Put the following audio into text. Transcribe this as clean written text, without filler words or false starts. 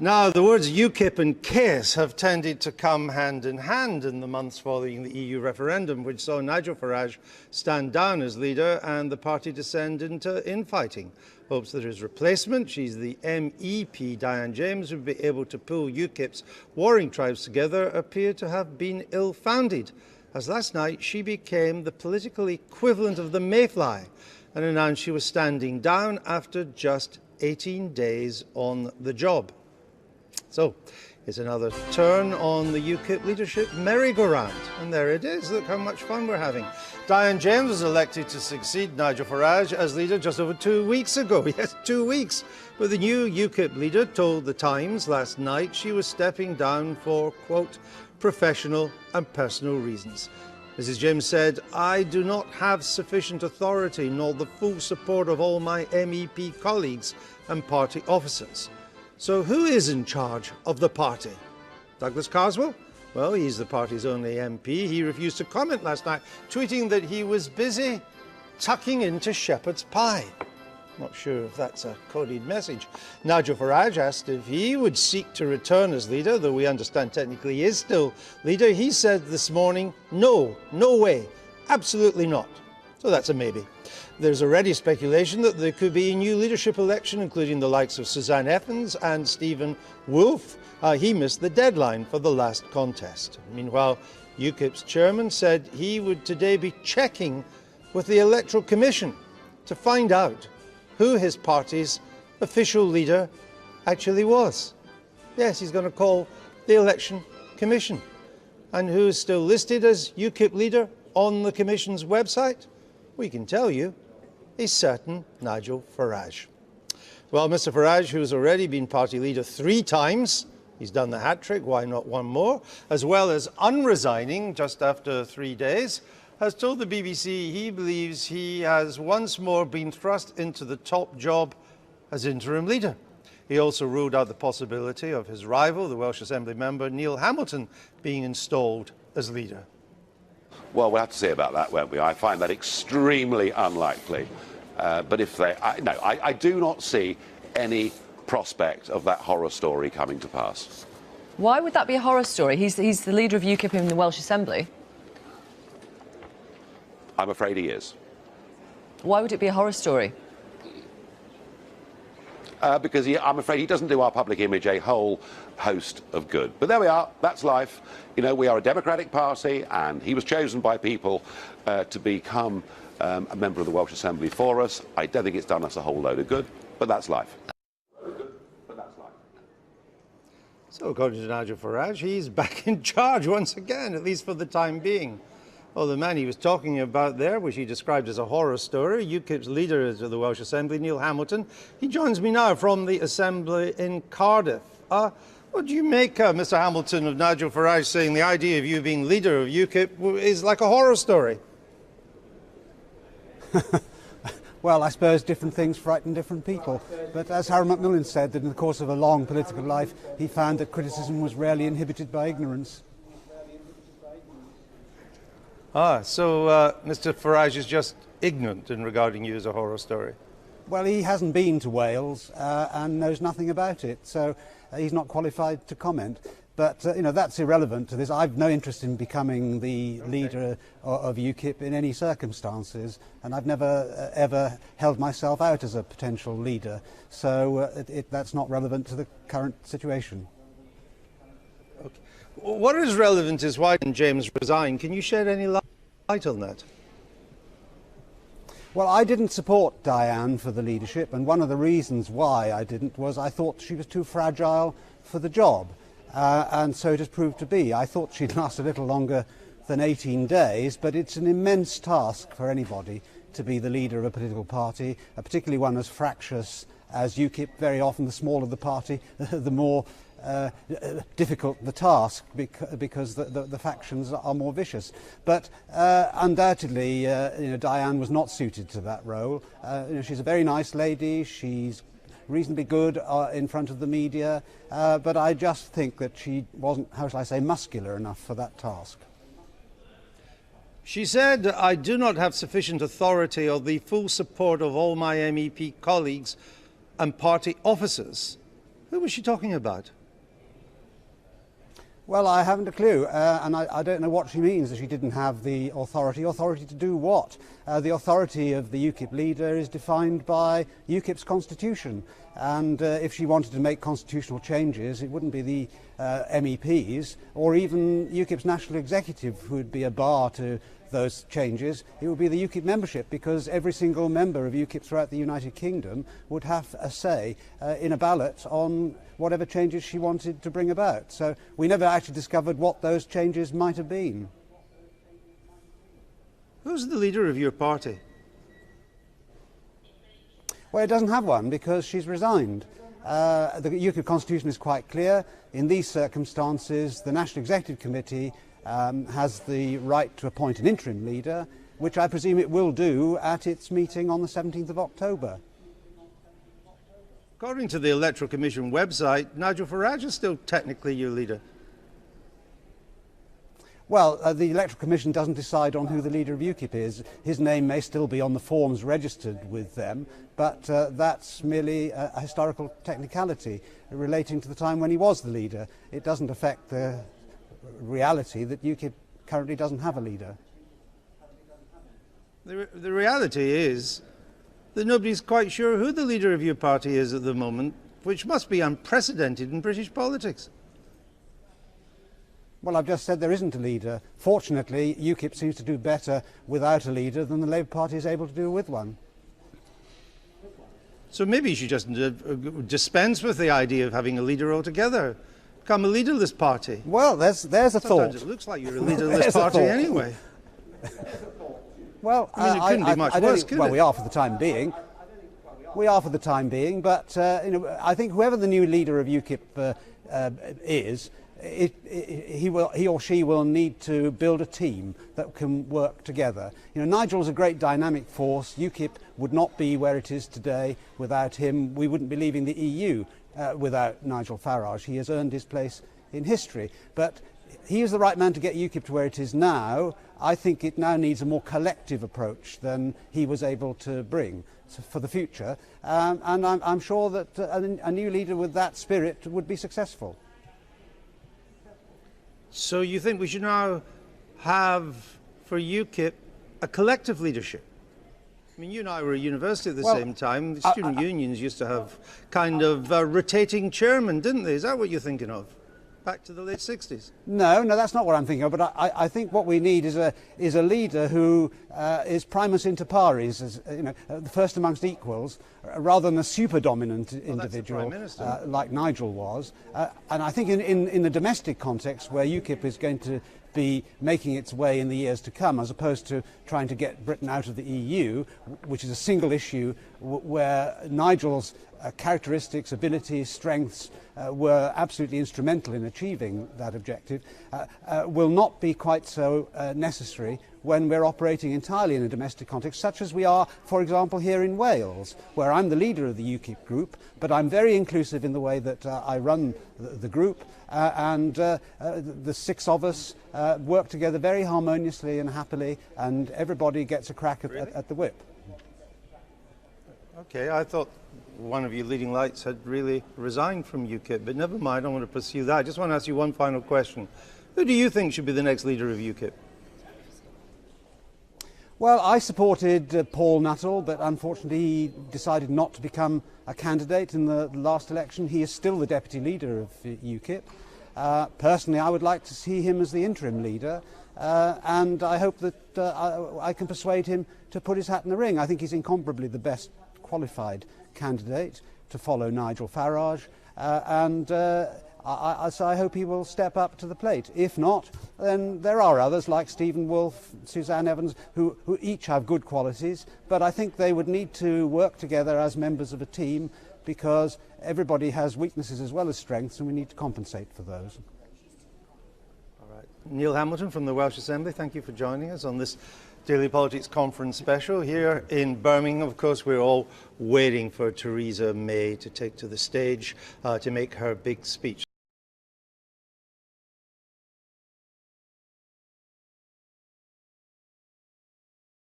Now, the words UKIP and KISS have tended to come hand in hand in the months following the EU referendum, which saw Nigel Farage stand down as leader and the party descend into infighting. Hopes that his replacement, she's the MEP Diane James, would be able to pull UKIP's warring tribes together appear to have been ill-founded, as last night she became the political equivalent of the mayfly and announced she was standing down after just 18 days on the job. So, it's another turn on the UKIP leadership merry-go-round. And there it is. Look how much fun we're having. Diane James was elected to succeed Nigel Farage as leader just over 2 weeks ago. Yes, 2 weeks. But the new UKIP leader told The Times last night she was stepping down for, quote, professional and personal reasons. Mrs. James said, "I do not have sufficient authority nor the full support of all my MEP colleagues and party officers." So who is in charge of the party? Douglas Carswell? Well, he's the party's only MP. He refused to comment last night, tweeting that he was busy tucking into shepherd's pie. Not sure if that's a coded message. Nigel Farage asked if he would seek to return as leader, though we understand technically he is still leader. He said this morning, no way, absolutely not. So that's a maybe. There's already speculation that there could be a new leadership election, including the likes of Suzanne Effens and Stephen Wolfe. He missed the deadline for the last contest. Meanwhile, UKIP's chairman said he would today be checking with the Electoral Commission to find out who his party's official leader actually was. Yes, he's going to call the Election Commission. And who is still listed as UKIP leader on the Commission's website? We can tell you, a certain Nigel Farage. Well, Mr. Farage, who's already been party leader 3 times, he's done the hat-trick, why not one more, as well as unresigning just after 3 days, has told the BBC he believes he has once more been thrust into the top job as interim leader. He also ruled out the possibility of his rival, the Welsh Assembly member Neil Hamilton, being installed as leader. Well, we'll have to see about that, won't we? I find that extremely unlikely. But if they... I do not see any prospect of that horror story coming to pass. Why would that be a horror story? He's the leader of UKIP in the Welsh Assembly. I'm afraid he is. Why would it be a horror story? Because I'm afraid he doesn't do our public image a whole host of good. But there we are, that's life. You know, we are a democratic party and he was chosen by people to become a member of the Welsh Assembly for us. I don't think it's done us a whole load of good, but that's life. So according to Nigel Farage, he's back in charge once again, at least for the time being. Well, the man he was talking about there, which he described as a horror story, UKIP's leader of the Welsh Assembly, Neil Hamilton, he joins me now from the Assembly in Cardiff. What do you make, Mr. Hamilton, of Nigel Farage saying the idea of you being leader of UKIP is like a horror story? Well, I suppose different things frighten different people. But as Harold Macmillan said, that in the course of a long political life, he found that criticism was rarely inhibited by ignorance. So Mr. Farage is just ignorant in regarding you as a horror story? Well, he hasn't been to Wales and knows nothing about it, so he's not qualified to comment. But, you know, that's irrelevant to this. I've no interest in becoming the leader of UKIP in any circumstances, and I've never, ever held myself out as a potential leader. So that's not relevant to the current situation. Okay. What is relevant is why James resigned. Can you shed any light on that? Well, I didn't support Diane for the leadership, and one of the reasons why I didn't was I thought she was too fragile for the job. And so it has proved to be. I thought she'd last a little longer than 18 days, but it's an immense task for anybody to be the leader of a political party, particularly one as fractious as UKIP. Very often the smaller the party, the more difficult the task, because the factions are more vicious. But undoubtedly, Diane was not suited to that role. She's a very nice lady. She's reasonably good in front of the media, but I just think that she wasn't, how shall I say, muscular enough for that task. She said, "I do not have sufficient authority or the full support of all my MEP colleagues and party officers." Who was she talking about? Well, I haven't a clue, and I don't know what she means, that she didn't have the authority. Authority to do what? The authority of the UKIP leader is defined by UKIP's constitution, and if she wanted to make constitutional changes, it wouldn't be the MEPs or even UKIP's national executive who would be a bar to those changes. It would be the UKIP membership, because every single member of UKIP throughout the United Kingdom would have a say in a ballot on whatever changes she wanted to bring about. So we never actually discovered what those changes might have been. Who's the leader of your party? Well, it doesn't have one because she's resigned. The UKIP constitution is quite clear. In these circumstances, the National Executive Committee has the right to appoint an interim leader, which I presume it will do at its meeting on the 17th of October. According to the Electoral Commission website, Nigel Farage is still technically your leader. Well, the Electoral Commission doesn't decide on who the leader of UKIP is. His name may still be on the forms registered with them, but that's merely a historical technicality relating to the time when he was the leader. It doesn't affect the reality that UKIP currently doesn't have a leader. The reality is that nobody's quite sure who the leader of your party is at the moment, which must be unprecedented in British politics. Well, I've just said there isn't a leader. Fortunately, UKIP seems to do better without a leader than the Labour Party is able to do with one. So maybe you should just dispense with the idea of having a leader altogether. Become a leaderless party. Well, there's a thought. Sometimes it looks like you're a leaderless party anyway. Well, I mean, it couldn't be much worse, could it? Well, we are for the time being. We are for the time being, but I think whoever the new leader of UKIP is, he or she will need to build a team that can work together. Nigel is a great dynamic force. UKIP would not be where it is today without him. We wouldn't be leaving the EU without Nigel Farage. He has earned his place in history. But he is the right man to get UKIP to where it is now. I think it now needs a more collective approach than he was able to bring for the future. And I'm sure that a new leader with that spirit would be successful. So you think we should now have, for UKIP, a collective leadership? I mean, you and I were at university at the same time. The student unions used to have kind of rotating chairmen, didn't they? Is that what you're thinking of? Back to the late 60s? No, that's not what I'm thinking of. But I think what we need is a leader who is primus inter pares, the first amongst equals, rather than a super dominant individual like Nigel was. And I think in the domestic context, where UKIP is going to be making its way in the years to come, as opposed to trying to get Britain out of the EU, which is a single issue where Nigel's characteristics, abilities, strengths were absolutely instrumental in achieving that objective, will not be quite so necessary when we're operating entirely in a domestic context, such as we are, for example, here in Wales, where I'm the leader of the UKIP group, but I'm very inclusive in the way that I run the group, and the six of us work together very harmoniously and happily, and everybody gets a crack at the whip. Okay, I thought one of your leading lights had really resigned from UKIP, but never mind, I don't want to pursue that. I just want to ask you one final question. Who do you think should be the next leader of UKIP? Well, I supported Paul Nuttall, but unfortunately he decided not to become a candidate in the last election. He is still the deputy leader of UKIP. Personally, I would like to see him as the interim leader, and I hope that I can persuade him to put his hat in the ring. I think he's incomparably the best qualified candidate to follow Nigel Farage, so I hope he will step up to the plate. If not, then there are others like Stephen Wolfe, Suzanne Evans, who each have good qualities, but I think they would need to work together as members of a team, because everybody has weaknesses as well as strengths, and we need to compensate for those. All right. Neil Hamilton from the Welsh Assembly, thank you for joining us on this Daily Politics Conference special here in Birmingham. Of course, we're all waiting for Theresa May to take to the stage to make her big speech.